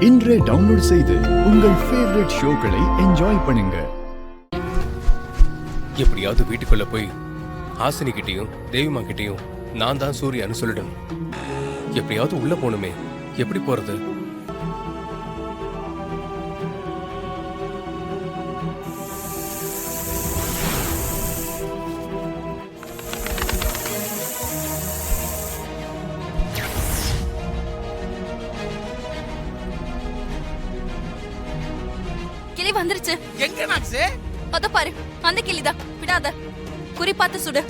இன்றே டவுன்லோட் செய்து உங்கள் ஃபேவரட் ஷோக்களை என்ஜாய் பண்ணுங்க. எப்படியாவது வீட்டுக்குள்ள போய் ஹாசினி கிட்டையும் தேவிமா கிட்டையும் நான் தான் சூர்யான்னு சொல்லிடணும். எப்படியாவது உள்ள போகணுமே, எப்படி போறது? கிளி வந்துருச்சு. எங்க நாக்ஸே? அத பாரு, அந்த கிளிதான். விடாத, குறி பார்த்து சுடு.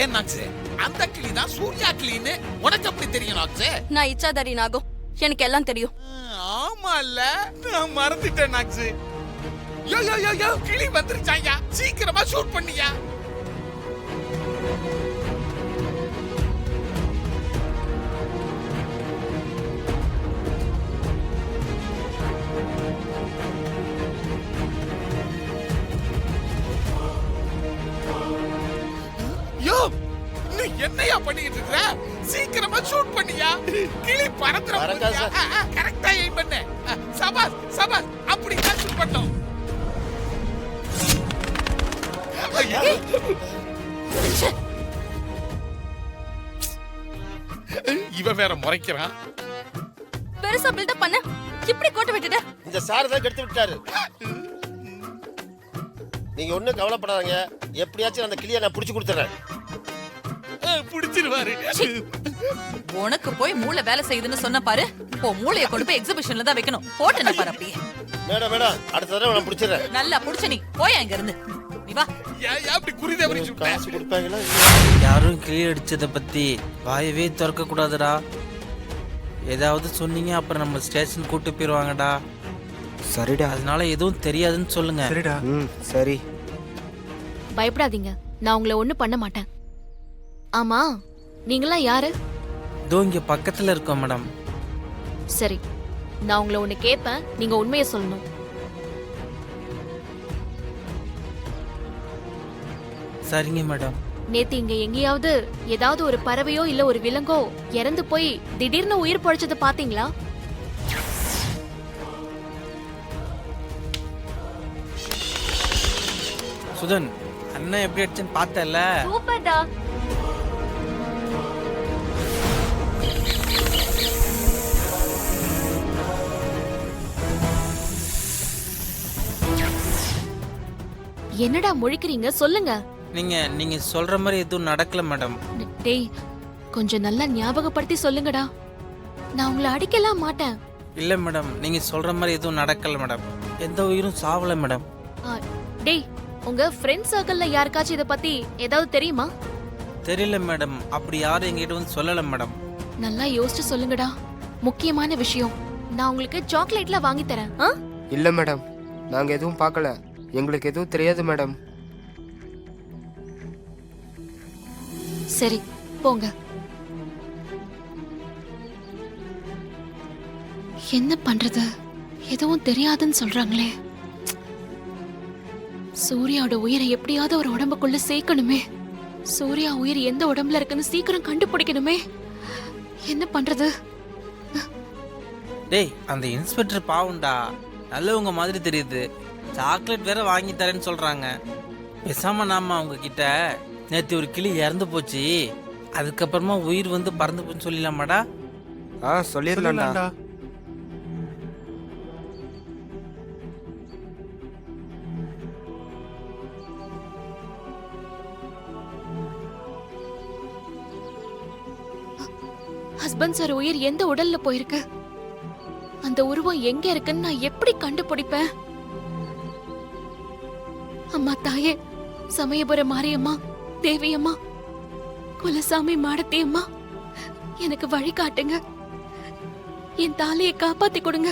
ஏன் நாக்ஸே, அந்த கிளி தான் சூர்யா கிளின்னு உனக்கு எப்படி தெரியும் நாக்ஸே? நான் இச்சாதாரி நாகம், எனக்கு எல்லாம் தெரியும். ஆமா இல்ல, நான் மறந்துட்டேன் நாக்ஸே. யோ யோ யோ யோ, கிளி வந்துருச்சாயா, சீக்கிரமா ஷூட் பண்ணியா. யோ, நீ என்னையா பண்ணிட்டு இருக்க? சீக்கிரமா ஷூட் பண்ணியா, கிளி பறந்துரும். கரெக்டா எய்ம் பண்ணு. சபாஸ் சபாஸ், அப்படி தான் ஷூட் பண்ணோம். இவன் வேற முறைக்கிறான். பெருசா பில்டப் பண்ண, இப்படி கோட்டை விட்டுட்ட. இந்த சார் தான் கெடுத்து விட்டாரு. நீங்க ஒண்ணும் கவலைப்படாதீங்க, எப்படியாச்சும் அந்த கிளியை நான் புடிச்சு கொடுத்துறேன். புடிச்சிருவாரு. உனக்கு போய் மூளை வேலை செய்யுதுன்னு சொன்ன பாரு. போ, மூளையை கொண்டு போய் எக்ஸிபிஷன்ல தான் வைக்கணும். போட்டு பாரு அப்படியே. மேடம் மேடம், அடுத்த தடவை நான் புடிச்சிடுறேன். நல்லா புடிச்ச நீ போய் அங்க இருந்து. நீ வா. அப்படி குறிதவரி காசு கொடுப்பாங்களா? யாரும் கிளி அடிச்சதை பத்தி வாயவே திறக்க கூடாதுடா. ஏதாவது சொன்னீங்க அப்புறம் நம்ம ஸ்டேஷன் கூட்டு போயிருவாங்கடா. சரிடா, அதனால எதுவும் தெரியாதுன்னு சொல்லுங்க. சரிடா. சரி. பயப்படாதீங்க, நான் உங்களை ஒண்ணும் பண்ண மாட்டேன். ஆமா, நீங்களாம் யாரு? இதோ இங்க பக்கத்துல இருக்கோம் மேடம். சரி, நான் உங்களை ஒண்ணு கேட்பேன், நீங்க உண்மையை சொல்லணும். சரிங்க மேடம். நேத்து இங்க எங்கேயாவது ஏதாவது ஒரு பறவையோ இல்ல ஒரு விலங்கோ இறந்து போய் திடீர்னு உயிர் பொழைச்சதை பாத்தீங்களா? சுதன், அண்ணன் எப்படி அடிச்சுன்னு பார்த்தல? சூப்பர்டா. என்னடா முழிக்கிறீங்க, சொல்லுங்க. நீங்க சொல்ற மாதிரி எதுவும் நடக்கல மேடம். டேய், கொஞ்சம் நல்லா ஞாபகப்படுத்தி சொல்லுங்கடா. நான் உங்களை அடிக்கலாம் மாட்டேன். இல்ல மேடம், நீங்க சொல்ற மாதிரி எதுவும் நடக்கல மேடம். எந்த உயிரும் சாவல மேடம். டேய், உங்க ஃப்ரெண்ட் சர்க்கிள்ல யாருக்காச்சும் இத பத்தி ஏதாவது தெரியுமா? தெரியல மேடம், அப்படி யாரும் எங்கிட்ட வந்து சொல்லல மேடம். நல்லா யோசிச்சு சொல்லுங்கடா, முக்கியமான விஷயம். நான் உங்களுக்கு சாக்லேட்ல வாங்கி தரேன். இல்ல மேடம், நாங்க எதுவும் பார்க்கல, எங்களுக்கு எதுவும் தெரியாது மேடம். சரி, போங்க. என்ன பண்றது, எதுவும் தெரியாதுன்னு சொல்றாங்களே. சூர்யாவோட உயிரை எப்படியாவது ஒரு உடம்புக்குள்ள சேர்க்கணுமே. சூர்யா உயிர் எந்த உடம்புல இருக்குன்னு சீக்கிரம் கண்டுபிடிக்கணுமே. என்ன பண்றது? டேய், அந்த இன்ஸ்பெக்டர் பாவுண்டா, நல்லவங்க மாதிரி தெரியுது. சாக்லேட் வேற வாங்கி தரேன்னு சொல்றாங்க. பேசாம நாம அவங்க கிட்ட நேற்று ஒரு கிளி இறந்து போச்சு, அதுக்கப்புறமா உயிர் வந்து பறந்து போன்னு சொல்லிடலாமாடா? சொல்லிடலாம்டா. ஹஸ்பண்ட் சார் உயிர் எந்த உடல்ல போயிருக்கு, அந்த உருவம் எங்க இருக்குன்னு நான் எப்படி கண்டுபிடிப்பேன்? அம்மா தாயே, சமயபுர மாரியம்மா, தேவியம்மா, குலசாமி மாடத்தியம்மா, எனக்கு வழி காட்டுங்க. என் தாலியை காப்பாத்தி கொடுங்க.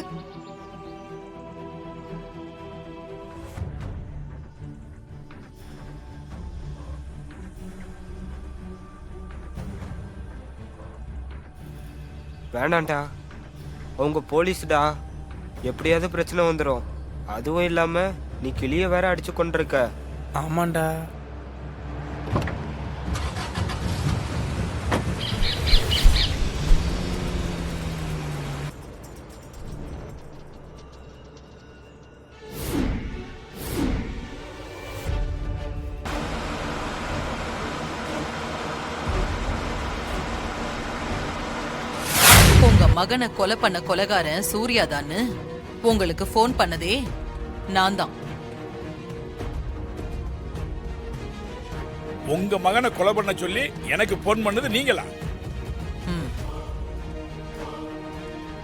வேணாண்டா, அவங்க போலீஸ்டா, எப்படியாவது பிரச்சனை வந்துடும். அதுவும் இல்லாம நீ கிளிய வேற அடிச்சு கொண்டிருக்க. ஆமாண்டா. உங்க மகனை கொலை பண்ண கொலைகாரன் சூர்யா தான்னு உங்களுக்கு ஃபோன் பண்ணதே நான் தான். உங்க மகனை கொலை பண்ண சொல்லி எனக்கு போன் பண்ணது நீங்களா?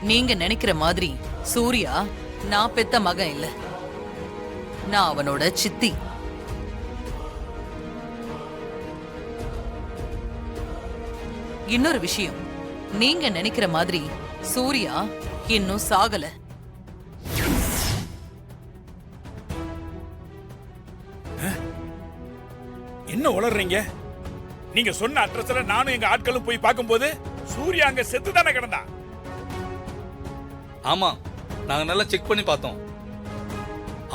நீங்க நினைக்கிற மாதிரி சூர்யா நான் பெத்த மகன் இல்ல, நான் அவனோட சித்தி. இன்னொரு விஷயம், நீங்க நினைக்கிற மாதிரி சூர்யா இன்னும் சாகல. என்ன உளறீங்க? நீங்க சொன்ன அட்ரஸ்ல நானும் எங்க ஆட்களும் போய் பார்க்கும்போது சூர்யா அங்க செத்து தானே கிடந்தான். ஆமா, நாங்க நல்லா செக் பண்ணி பார்த்தோம்.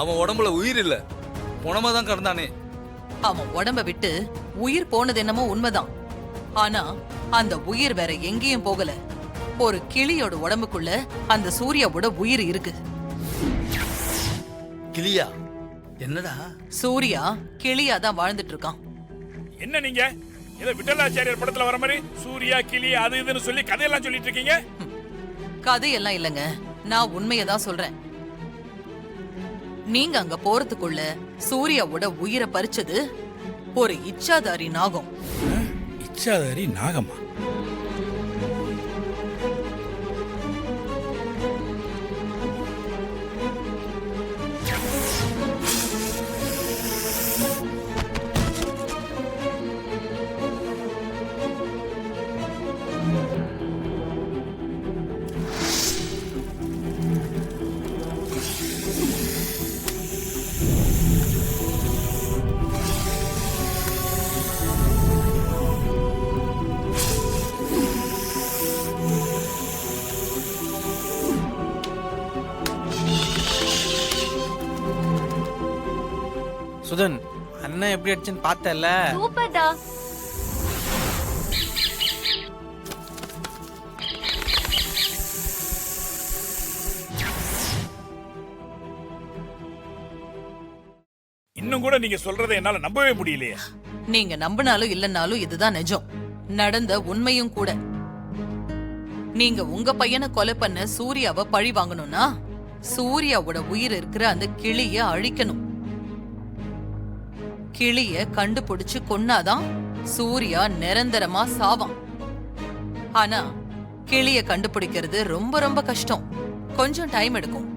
அவன் உடம்புல உயிர் இல்ல, புணமா தான் கிடந்தானே. அவன் உடம்ப விட்டு உயிர் போனது என்னமோ உண்மைதான். ஆனா அந்த உயிர் வேற எங்கேயும் போகல. ஒரு கிளியோட உடம்புக்குள்ள அந்த சூர்யாவோட உயிர் இருக்கு. கிளியா? என்னடா? சூர்யா கிளியா தான் வாழ்ந்துட்டு இருக்கான். என்ன நீங்க ஏதோ விட்டலாச்சாரியர் படத்துல வர மாதிரி சூர்யா கிளி அது இதுன்னு சொல்லி கதையெல்லாம் சொல்லிட்டு இருக்கீங்க? கதையெல்லாம் இல்லங்க, நான் உண்மையை தான் சொல்றேன். நீங்க அங்க போறதுக்குள்ள சூர்யாவோட உயிரை பறிச்சது ஒரு இச்சாதாரி நாகம். இச்சாதாரி நாகமா? சுதன், அண்ணன் எப்படி அடிச்சுன்னு பார்த்தல? சூப்பர்டா. இன்னும் கூட நீங்க சொல்றதை என்னால நம்பவே முடியலையே. நீங்க நம்பினாலும் இல்லைன்னாலும் இதுதான் நிஜம், நடந்த உண்மையும் கூட. நீங்க உங்க பையனை கொலை பண்ண சூர்யாவை பழி வாங்கணும்னா சூர்யாவோட உயிர் இருக்கிற அந்த கிளிய அழிக்கணும். கிளிய கண்டுபிடிச்சு கொன்னாதான் சூர்யா நிரந்தரமா சாவான். ஆனா கிளிய கண்டுபிடிக்கிறது ரொம்ப ரொம்ப கஷ்டம், கொஞ்சம் டைம் எடுக்கும்.